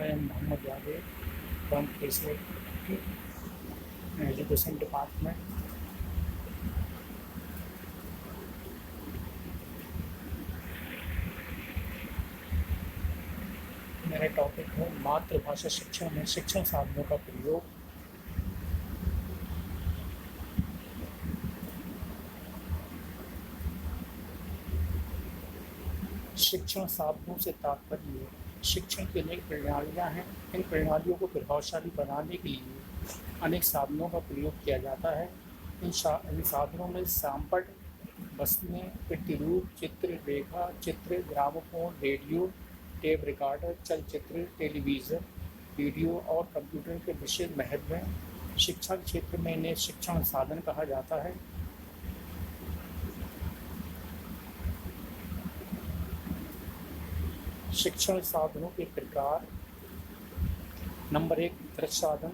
I am Mohammad Javed from KCA Education Department. मेरा topic है मातृभाषा शिक्षण में शिक्षण साधनों का प्रयोग। शिक्षण साधनों से तात्पर्य शिक्षण की अनेक प्रणालियाँ हैं। इन प्रणालियों को प्रभावशाली बनाने के लिए अनेक साधनों का प्रयोग किया जाता है। इन साधनों में साम्पट, वस्तुएं, प्रतिरूप, चित्र, रेखा चित्र, ग्रामोफोन, रेडियो, टेप रिकॉर्डर, चलचित्र, टेलीविज़न, वीडियो और कंप्यूटर के विशेष महत्व हैं। शिक्षा के क्षेत्र में इन्हें शिक्षण साधन कहा जाता है। शिक्षण साधनों के प्रकार। नंबर 1, दृश्य साधन।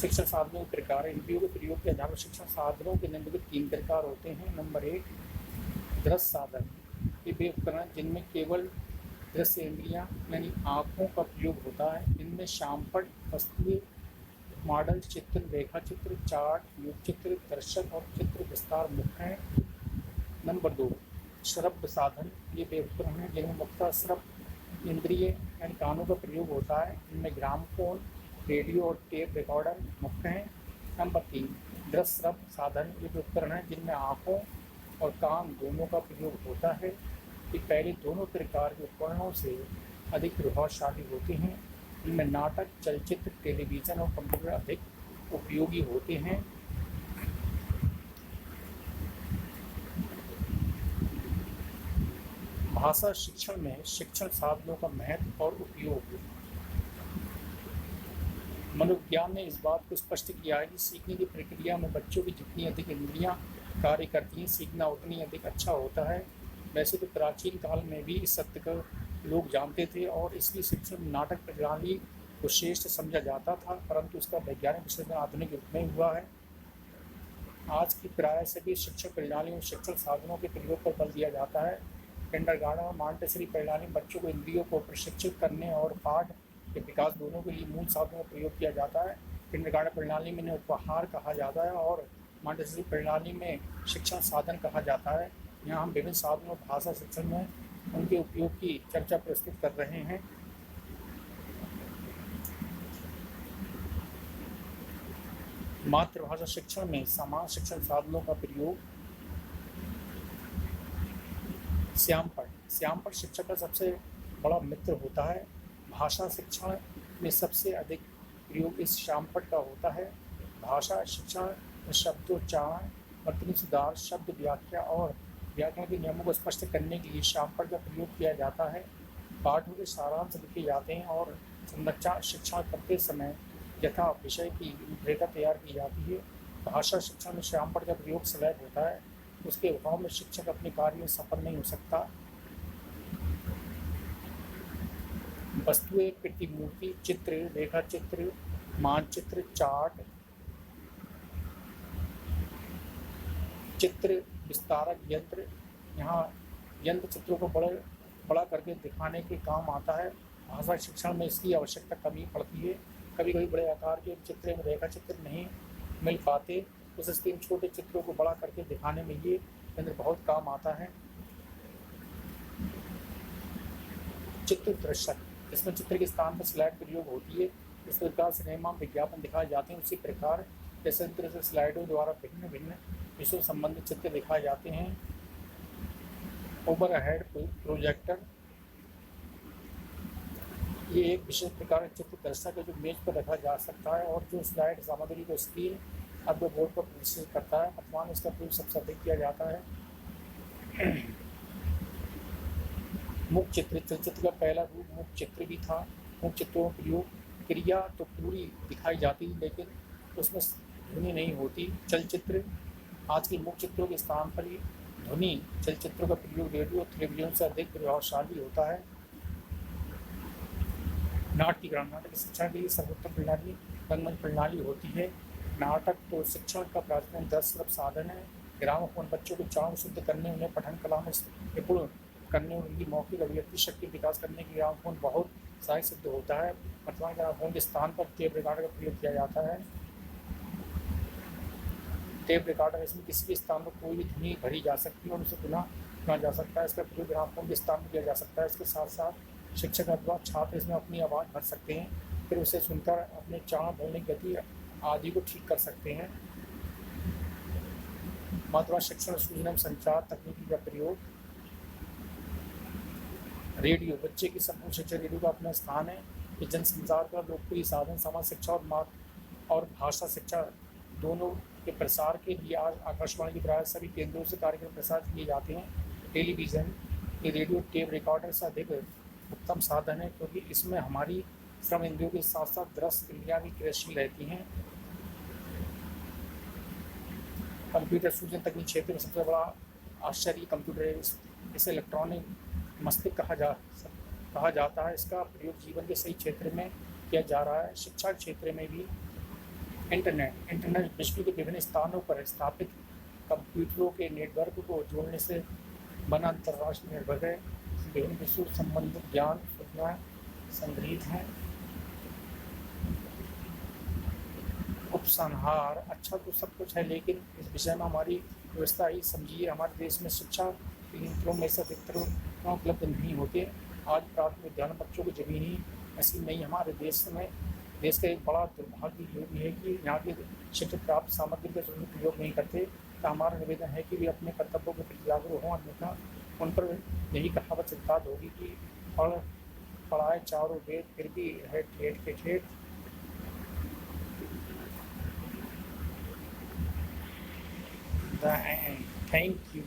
शिक्षण साधनों के प्रकार। इंद्रियों के प्रयोग के आधार पर शिक्षण साधनों के निम्नलिखित 3 प्रकार होते हैं। नंबर 1, दृश्य साधन। ये वे उपकरण जिनमें केवल दृश्य इंद्रियां यानी आँखों का प्रयोग होता है। इनमें शामपट, वस्तुएं, मॉडल, चित्र, रेखा चित्र, चार्ट, योग चित्र, दर्शक और चित्र विस्तार मुख्य हैं। नंबर 2, श्रव्य साधन। ये वे उपकरण हैं जिनमें मुख्यतः श्रव्य इंद्रिय यानी कानों का प्रयोग होता है। इनमें ग्रामोफोन, रेडियो और टेप रिकॉर्डर मुख्य हैं। नंबर 3, दृश्य श्रव्य साधन। ये वे उपकरण हैं जिनमें आँखों और कान दोनों का प्रयोग होता है। ये पहले दोनों प्रकार के उपकरणों से अधिक प्रभावशाली होते हैं। इनमें नाटक, चलचित्र, टेलीविज़न और कंप्यूटर अधिक उपयोगी होते हैं। भाषा शिक्षण में शिक्षण साधनों का महत्व और उपयोग। मनोविज्ञान ने इस बात को स्पष्ट किया है कि सीखने की प्रक्रिया में बच्चों की जितनी अधिक इंद्रियां कार्य करती हैं, सीखना उतनी अधिक अच्छा होता है। वैसे तो प्राचीन काल में भी इस सत्य को लोग जानते थे और इसलिए शिक्षण नाटक प्रणाली को श्रेष्ठ समझा जाता था, परंतु इसका वैज्ञानिक विश्लेषण आधुनिक युग में हुआ है। आज की प्राय सभी शिक्षण प्रणालियों में शिक्षण साधनों के प्रयोग पर बल दिया जाता है। किंडरगार्टन और मॉन्टेसरी प्रणाली में बच्चों को इंद्रियों को प्रशिक्षित करने और पाठ के विकास दोनों के लिए मूल साधनों का प्रयोग किया जाता है। किंडरगार्टन प्रणाली में इन्हें उपहार कहा जाता है और मॉन्टेसरी प्रणाली में शिक्षण साधन कहा जाता है। यहाँ हम विभिन्न साधनों और भाषा शिक्षण में उनके उपयोग की चर्चा प्रस्तुत कर रहे हैं। मातृभाषा शिक्षण में समान शिक्षण साधनों का प्रयोग। श्यामपट शिक्षक का सबसे बड़ा मित्र होता है। भाषा शिक्षण में सबसे अधिक प्रयोग इस श्यामपट का होता है। भाषा शिक्षण में शब्दोच्चारण, वर्तनी सुधार, शब्द व्याख्या और व्याकरण के नियमों को स्पष्ट करने के लिए श्यामपट का प्रयोग किया जाता है। पाठों के सारांश लिखे जाते हैं और संरचना शिक्षण करते समय यथा विषय की रूपरेखा तैयार की जाती है। भाषा शिक्षण में श्यामपट का प्रयोग सदैव होता है। उसके अभाव में शिक्षक अपने कार्य में सफल नहीं हो सकता। वस्तुएं, प्रतिमूर्ति, चित्र, रेखा चित्र, मानचित्र, चार्ट, चित्र विस्तारक यंत्र। यहाँ यंत्र चित्रों को बड़ा करके दिखाने के काम आता है। भाषा शिक्षण में इसकी आवश्यकता कमी पड़ती है। कभी कभी बड़े आकार के चित्र में रेखा चित्र नहीं मिल पाते, उस स्थिति में छोटे चित्रों को बड़ा करके दिखाने में ये यंत्र बहुत काम आता है। चित्र दृश्यक, इसमें चित्र के स्थान पर स्लाइड प्रयोग होती है। इस प्रकार सिनेमा विज्ञापन दिखाए जाते हैं। उसी प्रकार जैसे तरह से स्लाइडों द्वारा भिन्न भिन्न विषयों संबंधित चित्र दिखाए जाते हैं। ओवरहेड प्रोजेक्टर, ये एक विशेष प्रकार का चित्र दर्शक है जो मेज पर रखा जा सकता है और जो स्लाइड सामग्री को स्क्रीन अब बोर्ड पर प्रदर्शित करता है। वर्तमान इसका प्रयोग सबसे अधिक किया जाता है। मुख्य चित्र, चलचित्र का पहला रूप मुख्य चित्र भी था। मुख्य चित्रों में प्रयोग क्रिया तो पूरी दिखाई जाती लेकिन उसमें ध्वनि नहीं होती। चलचित्र, आज के मुख्य चित्रों के स्थान पर ही ध्वनि चलचित्रों का प्रयोग रेडियो और टेलीविजन से अधिक प्रभावशाली होता है। नाट्यकरण, नाटक शिक्षण के लिए सर्वोत्तम प्रणाली रंगमंच प्रणाली होती है। नाटक तो शिक्षण का प्राचीन दृश्य साधन है। ग्रामोफोन बच्चों के उच्चारण शुद्ध करने, उन्हें पठन कला में निपुण करने और उनकी मौखिक अभिव्यक्ति शक्ति विकास करने के ग्रामोफोन बहुत सहायक सिद्ध होता है। वर्तमान ग्रामोफोन के स्थान पर टेप रिकॉर्डर का प्रयोग किया जाता है। टेप रिकॉर्डर इसमें किसी भी स्थान पर कोई भी ध्वनि भरी जा सकती है और उसे पुनः सुना जा सकता है। इसका प्रयोग ग्रामोफोन के स्थान पर किया जा सकता है। इसके साथ साथ शिक्षक अथवा छात्र इसमें अपनी आवाज़ भर सकते हैं, फिर उसे सुनकर अपने उच्चारण, बोलने की गति आदि को ठीक कर सकते हैं। मातृभाषा शिक्षण, सूचना संचार तकनीकी का प्रयोग। रेडियो बच्चे की संपूर्ण शिक्षा रेडियो का अपना स्थान है। ये जनसंचार का लोकप्रिय साधन समाज शिक्षा और भाषा शिक्षा दोनों के प्रसार के लिए आज आकाशवाणी की प्राय सभी केंद्रों से कार्यक्रम प्रसारित किए जाते हैं। टेलीविज़न ये रेडियो टेप रिकॉर्डर से अधिक उत्तम साधन है, क्योंकि इसमें हमारी श्रवण इंद्रियों के साथ साथ दृश्य इंद्रियाँ भी क्रियाशील रहती हैं। कंप्यूटर सूचना तकनीक क्षेत्र में सबसे बड़ा आश्चर्य कंप्यूटर है। इसे इलेक्ट्रॉनिक मस्तिष्क कहा जाता है। इसका प्रयोग जीवन के सही क्षेत्र में किया जा रहा है। शिक्षा क्षेत्र में भी इंटरनेट विश्व के विभिन्न स्थानों पर स्थापित कंप्यूटरों के नेटवर्क को जोड़ने से बना अंतर्राष्ट्रीय नेटवर्क है। विभिन्न विश्व संबंधित ज्ञान सूचना संग्रहित हैं। उपसंहार अच्छा तो सब कुछ है, लेकिन इस विषय में हमारी व्यवस्था ही समझिए। हमारे देश में शिक्षा केंद्रों में से अधिकतर उपलब्ध नहीं होते। आज प्राथमिक विद्यालय बच्चों को जमीन ही नसीब नहीं। हमारे देश का एक बड़ा दुर्भाग्य ये भी है कि यहाँ के शिक्षक प्राप्त सामग्री का सही प्रयोग नहीं करते। तो हमारा निवेदन है कि वे अपने कर्तव्यों के प्रति जागरूक हों, अन्यथा उन पर यही कहावत चिंताद होगी कि पढ़ाए चारों वेद फिर भी है ठेठ के ठेठ। Thank you.